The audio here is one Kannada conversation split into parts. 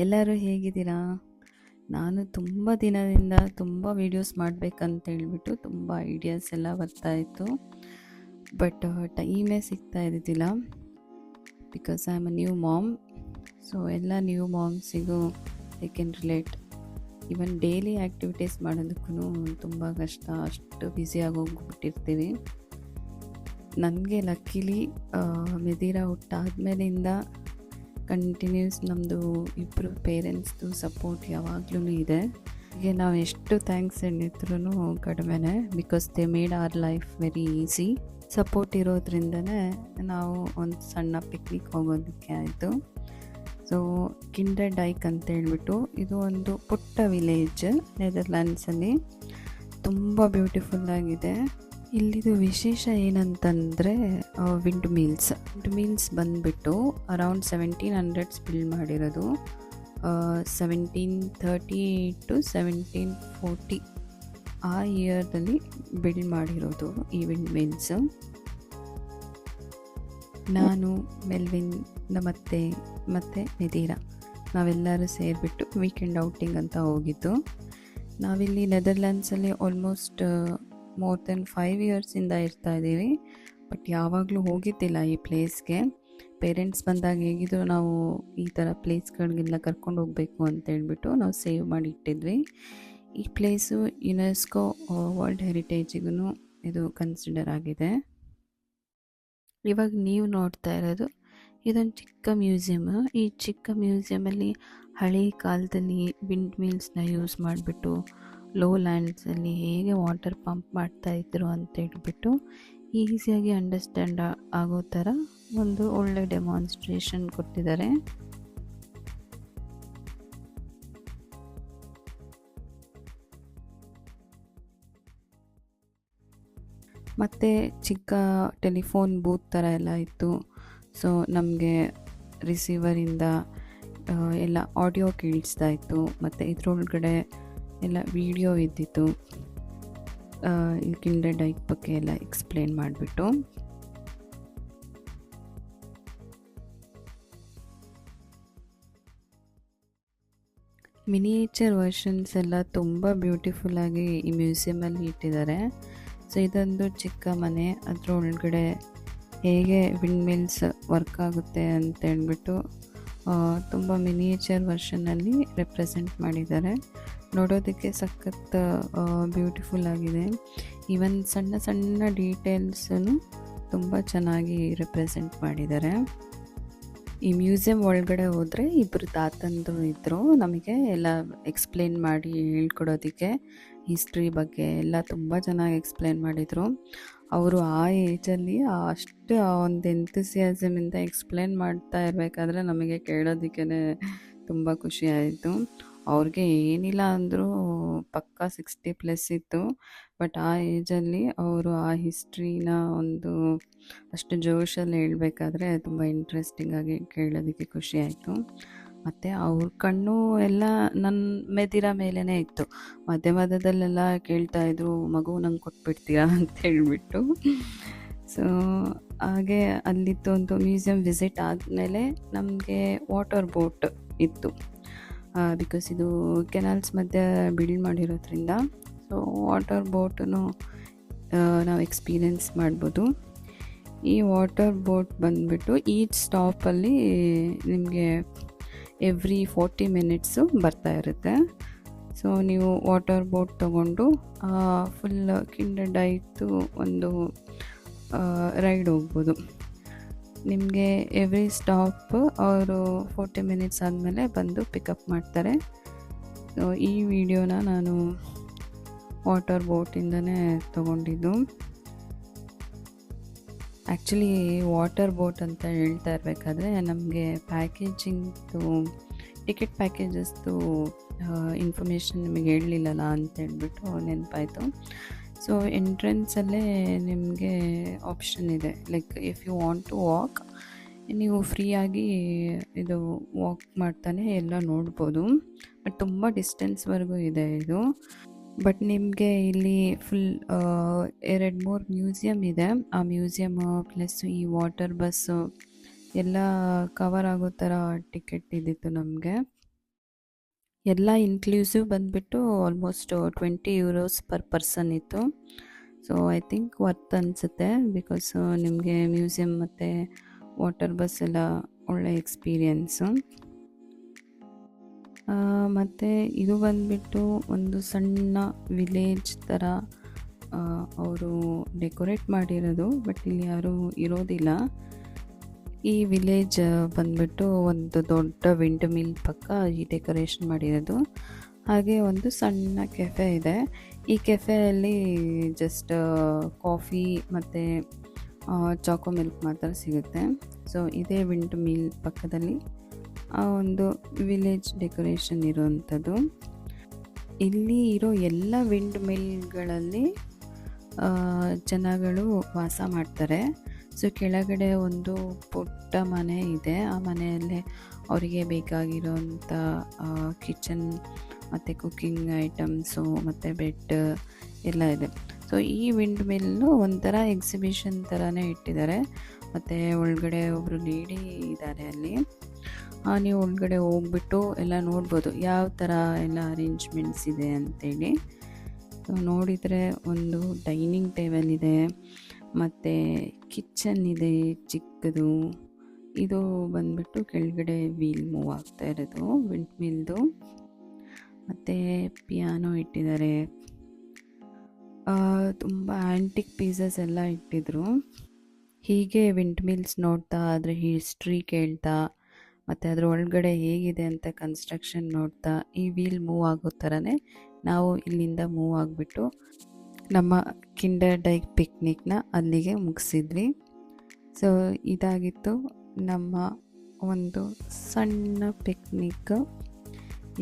ಎಲ್ಲರೂ ಹೇಗಿದ್ದೀರಾ? ನಾನು ತುಂಬ ದಿನದಿಂದ ತುಂಬ ವೀಡಿಯೋಸ್ ಮಾಡಬೇಕಂತ ಹೇಳ್ಬಿಟ್ಟು ತುಂಬ ಐಡಿಯಾಸ್ ಎಲ್ಲ ಬರ್ತಾಯಿತ್ತು. ಬಟ್ ಟೈಮೇ ಸಿಗ್ತಾ ಇದ್ದಿದ್ದಿಲ್ಲ. Because I am a new mom. So ಎಲ್ಲ ನ್ಯೂ ಮಾಮ್ಸಿಗೂ they can relate. Even daily activities ಮಾಡೋದಕ್ಕೂ ತುಂಬ ಕಷ್ಟ, ಅಷ್ಟು ಬ್ಯುಸಿಯಾಗಿ ಹೋಗ್ಬಿಟ್ಟಿರ್ತೀವಿ. ನನಗೆ ಲಕ್ಕಿಲಿ ಮೆದೀರಾ ಹುಟ್ಟಾದ್ಮೇಲಿಂದ ಕಂಟಿನ್ಯೂಸ್ ನಮ್ಮದು ಇಬ್ಬರು ಪೇರೆಂಟ್ಸ್ದು ಸಪೋರ್ಟ್ ಯಾವಾಗಲೂ ಇದೆ. ಹೀಗೆ ನಾವು ಎಷ್ಟು ಥ್ಯಾಂಕ್ಸ್ ಹೇಳಿದ್ರೂ ಕಡಿಮೆನೇ. Because they made our life very easy. Support ಇರೋದ್ರಿಂದನೇ ನಾವು ಒಂದು ಸಣ್ಣ ಪಿಕ್ನಿಕ್ ಹೋಗೋದಕ್ಕೆ ಆಯಿತು. ಸೊ ಕಿಂಡರ್ ಡೈಕ್ ಅಂತ ಹೇಳ್ಬಿಟ್ಟು ಇದು ಒಂದು ಪುಟ್ಟ ವಿಲೇಜ್ ನೆದರ್ಲ್ಯಾಂಡ್ಸಲ್ಲಿ. ತುಂಬ ಬ್ಯೂಟಿಫುಲ್ಲಾಗಿದೆ. ಇಲ್ಲಿದು ವಿಶೇಷ ಏನಂತಂದರೆ ವಿಂಡ್ ಮಿಲ್ಸ್ ಬಂದುಬಿಟ್ಟು ಅರೌಂಡ್ 1700s ಬಿಲ್ಡ್ ಮಾಡಿರೋದು. 1730 to 1740 ಆ ಇಯರ್ದಲ್ಲಿ ಬಿಲ್ಡ್ ಮಾಡಿರೋದು ಈ ವಿಂಡ್ ಮಿಲ್ಸು. ನಾನು, ಮೆಲ್ವಿನ್, ಮತ್ತೆ ಮೆದೀರಾ ನಾವೆಲ್ಲರೂ ಸೇರಿಬಿಟ್ಟು ವೀಕೆಂಡ್ ಔಟಿಂಗ್ ಅಂತ ಹೋಗಿದ್ದು. ನಾವಿಲ್ಲಿ ನೆದರ್ಲ್ಯಾಂಡ್ಸಲ್ಲಿ ಆಲ್ಮೋಸ್ಟ್ ಮೋರ್ ದೆನ್ 5 ಇಯರ್ಸಿಂದ ಇರ್ತಾ ಇದ್ದೀವಿ. ಬಟ್ ಯಾವಾಗಲೂ ಹೋಗಿದ್ದಿಲ್ಲ ಈ ಪ್ಲೇಸ್ಗೆ. ಪೇರೆಂಟ್ಸ್ ಬಂದಾಗ ಹೇಗಿದ್ರು ನಾವು ಈ ಥರ ಪ್ಲೇಸ್ಗಳಿಗೆಲ್ಲ ಕರ್ಕೊಂಡು ಹೋಗಬೇಕು ಅಂತ ಹೇಳ್ಬಿಟ್ಟು ನಾವು ಸೇವ್ ಮಾಡಿ ಇಟ್ಟಿದ್ವಿ. ಈ ಪ್ಲೇಸು ಯುನೆಸ್ಕೋ ವರ್ಲ್ಡ್ ಹೆರಿಟೇಜಿಗೂ ಇದು ಕನ್ಸಿಡರ್ ಆಗಿದೆ. ಇವಾಗ ನೀವು ನೋಡ್ತಾ ಇರೋದು ಇದೊಂದು ಚಿಕ್ಕ ಮ್ಯೂಸಿಯಮ್. ಈ ಚಿಕ್ಕ ಮ್ಯೂಸಿಯಮಲ್ಲಿ ಹಳೆ ಕಾಲದಲ್ಲಿ ವಿಂಡ್ ಮಿಲ್ಸ್ನ ಯೂಸ್ ಮಾಡಿಬಿಟ್ಟು ಲೋ ಲ್ಯಾಂಡ್ಸಲ್ಲಿ ಹೇಗೆ ವಾಟರ್ ಪಂಪ್ ಮಾಡ್ತಾಯಿದ್ರು ಅಂತ ಹೇಳ್ಬಿಟ್ಟು ಈಸಿಯಾಗಿ ಅಂಡರ್ಸ್ಟ್ಯಾಂಡ್ ಆಗೋ ಥರ ಒಂದು ಒಳ್ಳೆ ಡೆಮಾನ್ಸ್ಟ್ರೇಷನ್ ಕೊಟ್ಟಿದ್ದಾರೆ. ಮತ್ತು ಚಿಕ್ಕ ಟೆಲಿಫೋನ್ ಬೂತ್ ಥರ ಎಲ್ಲ ಇತ್ತು. ಸೊ ನಮಗೆ ರಿಸೀವರಿಂದ ಎಲ್ಲ ಆಡಿಯೋ ಕೇಳಿಸ್ತಾ ಇತ್ತು. ಮತ್ತು ಇದರೊಳಗಡೆ ಎಲ್ಲ ವಿಡಿಯೋ ಇದ್ದಿತ್ತು. ಈ ಕಿಂಡರ್ ಡೈಕ್ ಬಗ್ಗೆ ಎಲ್ಲ ಎಕ್ಸ್ಪ್ಲೇನ್ ಮಾಡಿಬಿಟ್ಟು. ಮಿನಿಯೇಚರ್ ವರ್ಷನ್ಸ್ ಎಲ್ಲ ತುಂಬ ಬ್ಯೂಟಿಫುಲ್ಲಾಗಿ ಈ ಮ್ಯೂಸಿಯಮಲ್ಲಿ ಇಟ್ಟಿದ್ದಾರೆ. ಸೊ ಇದೊಂದು ಚಿಕ್ಕ ಮನೆ, ಅದರ ಒಳಗಡೆ ಹೇಗೆ ವಿಂಡ್ ಮಿಲ್ಸ್ ವರ್ಕ್ ಆಗುತ್ತೆ ಅಂತ ಹೇಳ್ಬಿಟ್ಟು ತುಂಬ ಮಿನಿಯೇಚರ್ ವರ್ಷನಲ್ಲಿ ರೆಪ್ರೆಸೆಂಟ್ ಮಾಡಿದ್ದಾರೆ. ನೋಡೋದಕ್ಕೆ ಸಖತ್ ಬ್ಯೂಟಿಫುಲ್ ಆಗಿದೆ. ಈವನ್ ಸಣ್ಣ ಸಣ್ಣ ಡೀಟೇಲ್ಸನ್ನು ತುಂಬ ಚೆನ್ನಾಗಿ ರೆಪ್ರೆಸೆಂಟ್ ಮಾಡಿದ್ದಾರೆ. ಈ ಮ್ಯೂಸಿಯಂ ಒಳಗಡೆ ಹೋದರೆ ಇಬ್ಬರು ತಾತಂದು ಇದ್ದರು, ನಮಗೆ ಎಲ್ಲ ಎಕ್ಸ್ಪ್ಲೇನ್ ಮಾಡಿ ಹೇಳ್ಕೊಡೋದಕ್ಕೆ ಹಿಸ್ಟ್ರಿ ಬಗ್ಗೆ ಎಲ್ಲ ತುಂಬ ಚೆನ್ನಾಗಿ ಎಕ್ಸ್ಪ್ಲೇನ್ ಮಾಡಿದರು. ಅವರು ಆ ಏಜಲ್ಲಿ ಅಷ್ಟು ಒಂದು ಎಂಥೂಸಿಯಾಸಮಿಂದ ಎಕ್ಸ್ಪ್ಲೇನ್ ಮಾಡ್ತಾ ಇರಬೇಕಾದ್ರೆ ನಮಗೆ ಕೇಳೋದಕ್ಕೇ ತುಂಬ ಖುಷಿ ಆಯಿತು. ಅವ್ರಿಗೆ ಏನಿಲ್ಲ ಅಂದರೂ ಪಕ್ಕಾ 60+ ಇತ್ತು. ಬಟ್ ಆ ಏಜಲ್ಲಿ ಅವರು ಆ ಹಿಸ್ಟ್ರಿನ ಒಂದು ಅಷ್ಟು ಜೋಶಲ್ಲಿ ಹೇಳಬೇಕಾದ್ರೆ ತುಂಬ ಇಂಟ್ರೆಸ್ಟಿಂಗಾಗಿ ಕೇಳೋದಕ್ಕೆ ಖುಷಿ ಆಯಿತು. ಮತ್ತು ಅವ್ರ ಕಣ್ಣು ಎಲ್ಲ ನನ್ನ ಮೆದಿರ ಮೇಲೇ ಇತ್ತು. ಮಧ್ಯದಲ್ಲೆಲ್ಲ ಕೇಳ್ತಾಯಿದ್ರು, ಮಗು ನಂಗೆ ಕೊಟ್ಬಿಡ್ತೀರಾ ಅಂತ ಹೇಳ್ಬಿಟ್ಟು. ಸೊ ಹಾಗೆ ಅಲ್ಲಿತ್ತು ಒಂದು ಮ್ಯೂಸಿಯಂ ವಿಸಿಟ್ ಆದಮೇಲೆ ನಮಗೆ ವಾಟರ್ ಬೋಟ್ ಇತ್ತು. ಬಿಕಾಸ್ ಇದು ಕೆನಾಲ್ಸ್ ಮಧ್ಯೆ ಬಿಲ್ಡ್ ಮಾಡಿರೋದ್ರಿಂದ ಸೊ ವಾಟರ್ ಬೋಟನ್ನು ನಾವು ಎಕ್ಸ್ಪೀರಿಯೆನ್ಸ್ ಮಾಡ್ಬೋದು. ಈ ವಾಟರ್ ಬೋಟ್ ಬಂದುಬಿಟ್ಟು ಈಚ್ ಸ್ಟಾಪಲ್ಲಿ ನಿಮಗೆ ಎವ್ರಿ 40 ಮಿನಿಟ್ಸು ಬರ್ತಾ ಇರುತ್ತೆ. ಸೊ ನೀವು ವಾಟರ್ ಬೋಟ್ ತೊಗೊಂಡು ಫುಲ್ ಕಿಂಡರ್ ಡೈಕ್ದು ಒಂದು ರೈಡ್ ಹೋಗ್ಬೋದು. ನಿಮಗೆ ಎವ್ರಿ ಸ್ಟಾಪ್ ಅವರು 40 ಮಿನಿಟ್ಸ್ ಆದಮೇಲೆ ಬಂದು ಪಿಕಪ್ ಮಾಡ್ತಾರೆ. ಸೊ ಈ ವಿಡಿಯೋನ ನಾನು ವಾಟರ್ ಬೋಟಿಂದನೇ ತೊಗೊಂಡಿದ್ದು. ಆ್ಯಕ್ಚುಲಿ ವಾಟರ್ ಬೋಟ್ ಅಂತ ಹೇಳ್ತಾ ಇರಬೇಕಾದ್ರೆ ನಮಗೆ ಪ್ಯಾಕೇಜಿಂಗ್ದು ಟಿಕೆಟ್ ಪ್ಯಾಕೇಜಸ್ದು ಇನ್ಫಾರ್ಮೇಷನ್ ನಿಮಗೆ ಹೇಳಲಿಲ್ಲಲ್ಲ ಅಂತ ಹೇಳ್ಬಿಟ್ಟು ನೆನಪಾಯಿತು. ಸೊ ಎಂಟ್ರೆನ್ಸಲ್ಲೇ ನಿಮಗೆ ಆಪ್ಷನ್ ಇದೆ, like if you want to walk ನೀವು ಫ್ರೀಯಾಗಿ ಇದು ವಾಕ್ ಮಾಡ್ತಾನೆ ಎಲ್ಲ ನೋಡ್ಬೋದು. ಬಟ್ ತುಂಬ ಡಿಸ್ಟೆನ್ಸ್ವರೆಗೂ ಇದೆ ಇದು. ಬಟ್ ನಿಮಗೆ ಇಲ್ಲಿ ಫುಲ್ 2-3 ಮ್ಯೂಸಿಯಮ್ ಇದೆ. ಆ ಮ್ಯೂಸಿಯಮ್ ಪ್ಲಸ್ ಈ ವಾಟರ್ ಬಸ್ಸು ಎಲ್ಲ ಕವರ್ ಆಗೋ ಥರ ಟಿಕೆಟ್ ಇದ್ದಿತ್ತು ನಮಗೆ. ಎಲ್ಲ ಇನ್ಕ್ಲೂಸಿವ್ ಬಂದುಬಿಟ್ಟು ಆಲ್ಮೋಸ್ಟ್ €20 ಪರ್ ಪರ್ಸನ್ ಇತ್ತು. ಸೊ ಐ ಥಿಂಕ್ ವರ್ತ್ ಅನಿಸುತ್ತೆ, ಬಿಕಾಸ್ ನಿಮಗೆ ಮ್ಯೂಸಿಯಮ್ ಮತ್ತು ವಾಟರ್ ಬಸ್ ಎಲ್ಲ ಒಳ್ಳೆ ಎಕ್ಸ್ಪೀರಿಯೆನ್ಸು. ಮತ್ತು ಇದು ಬಂದುಬಿಟ್ಟು ಒಂದು ಸಣ್ಣ ವಿಲೇಜ್ ಥರ ಅವರು ಡೆಕೋರೇಟ್ ಮಾಡಿರೋದು, ಬಟ್ ಇಲ್ಲಿ ಯಾರೂ ಇರೋದಿಲ್ಲ. ಈ ವಿಲೇಜ್ ಬಂದುಬಿಟ್ಟು ಒಂದು ದೊಡ್ಡ ವಿಂಡ್ ಮಿಲ್ ಪಕ್ಕ ಈ ಡೆಕೋರೇಷನ್ ಮಾಡಿರೋದು. ಹಾಗೆ ಒಂದು ಸಣ್ಣ ಕೆಫೆ ಇದೆ. ಈ ಕೆಫೆಯಲ್ಲಿ ಜಸ್ಟ್ ಕಾಫಿ ಮತ್ತು ಚಾಕೋ ಮಿಲ್ಕ್ ಮಾತ್ರ ಸಿಗುತ್ತೆ. ಸೊ ಇದೇ ವಿಂಡ್ ಮಿಲ್ ಪಕ್ಕದಲ್ಲಿ ಆ ಒಂದು ವಿಲೇಜ್ ಡೆಕೋರೇಷನ್ ಇರೋವಂಥದ್ದು. ಇಲ್ಲಿ ಇರೋ ಎಲ್ಲ ವಿಂಡ್ ಮಿಲ್ಗಳಲ್ಲಿ ಜನಗಳು ವಾಸ ಮಾಡ್ತಾರೆ. ಸೊ ಕೆಳಗಡೆ ಒಂದು ಪುಟ್ಟ ಮನೆ ಇದೆ. ಆ ಮನೆಯಲ್ಲೇ ಅವರಿಗೆ ಬೇಕಾಗಿರೋಂಥ ಕಿಚನ್ ಮತ್ತು ಕುಕ್ಕಿಂಗ್ ಐಟಮ್ಸು ಮತ್ತು ಬೆಡ್ ಎಲ್ಲ ಇದೆ. ಸೊ ಈ ವಿಂಡ್ ಮಿಲ್ಲು ಒಂಥರ ಎಕ್ಸಿಬಿಷನ್ ಥರನೇ ಇಟ್ಟಿದ್ದಾರೆ. ಮತ್ತು ಒಳಗಡೆ ಒಬ್ಬರು ಲೇಡಿ ಇದ್ದಾರೆ ಅಲ್ಲಿ. ನೀವು ಒಳಗಡೆ ಹೋಗ್ಬಿಟ್ಟು ಎಲ್ಲ ನೋಡ್ಬೋದು ಯಾವ ಥರ ಎಲ್ಲ ಅರೇಂಜ್ಮೆಂಟ್ಸ್ ಇದೆ ಅಂತೇಳಿ. ನೋಡಿದರೆ ಒಂದು ಡೈನಿಂಗ್ ಟೇಬಲ್ ಇದೆ, ಮತ್ತು ಕಿಚನ್ ಇದೆ ಚಿಕ್ಕದು. ಇದು ಬಂದುಬಿಟ್ಟು ಕೆಳಗಡೆ ವೀಲ್ ಮೂವ್ ಆಗ್ತಾ ಇರೋದು ವಿಂಡ್ ಮಿಲ್ದು. ಮತ್ತು ಪಿಯಾನೋ ಇಟ್ಟಿದ್ದಾರೆ. ತುಂಬ ಆ್ಯಂಟಿಕ್ ಪೀಸಸ್ ಎಲ್ಲ ಇಟ್ಟಿದ್ರು. ಹೀಗೆ ವಿಂಡ್ ಮಿಲ್ಸ್ ನೋಡ್ತಾ ಅದರ ಹಿಸ್ಟ್ರಿ ಕೇಳ್ತಾ ಮತ್ತು ಅದರ ಒಳಗಡೆ ಹೇಗಿದೆ ಅಂತ ಕನ್ಸ್ಟ್ರಕ್ಷನ್ ನೋಡ್ತಾ ಈ ವೀಲ್ ಮೂವ್ ಆಗೋ ಥರನೇ ನಾವು ಇಲ್ಲಿಂದ ಮೂವ್ ಆಗಿಬಿಟ್ಟು ನಮ್ಮ ಕಿಂಡರ್ ಡೈಕ್ ಪಿಕ್ನಿಕ್ನ ಅಲ್ಲಿಗೆ ಮುಗಿಸಿದ್ವಿ. ಸೊ ಇದಾಗಿತ್ತು ನಮ್ಮ ಒಂದು ಸಣ್ಣ ಪಿಕ್ನಿಕ್.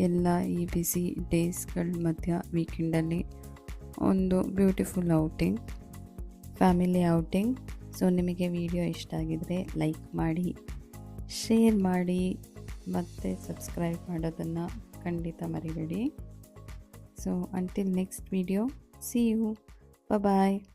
ಎಲ್ಲ ಈ ಬ್ಯುಸಿ ಡೇಸ್ಗಳ ಮಧ್ಯ ವೀಕೆಂಡಲ್ಲಿ ಒಂದು beautiful outing, family outing. So ನಿಮಗೆ ವಿಡಿಯೋ ಇಷ್ಟ ಆಗಿದರೆ ಲೈಕ್ ಮಾಡಿ, ಶೇರ್ ಮಾಡಿ ಮತ್ತು ಸಬ್ಸ್ಕ್ರೈಬ್ ಮಾಡೋದನ್ನು ಖಂಡಿತ ಮರಿಬೇಡಿ. So until next video, see you, bye bye.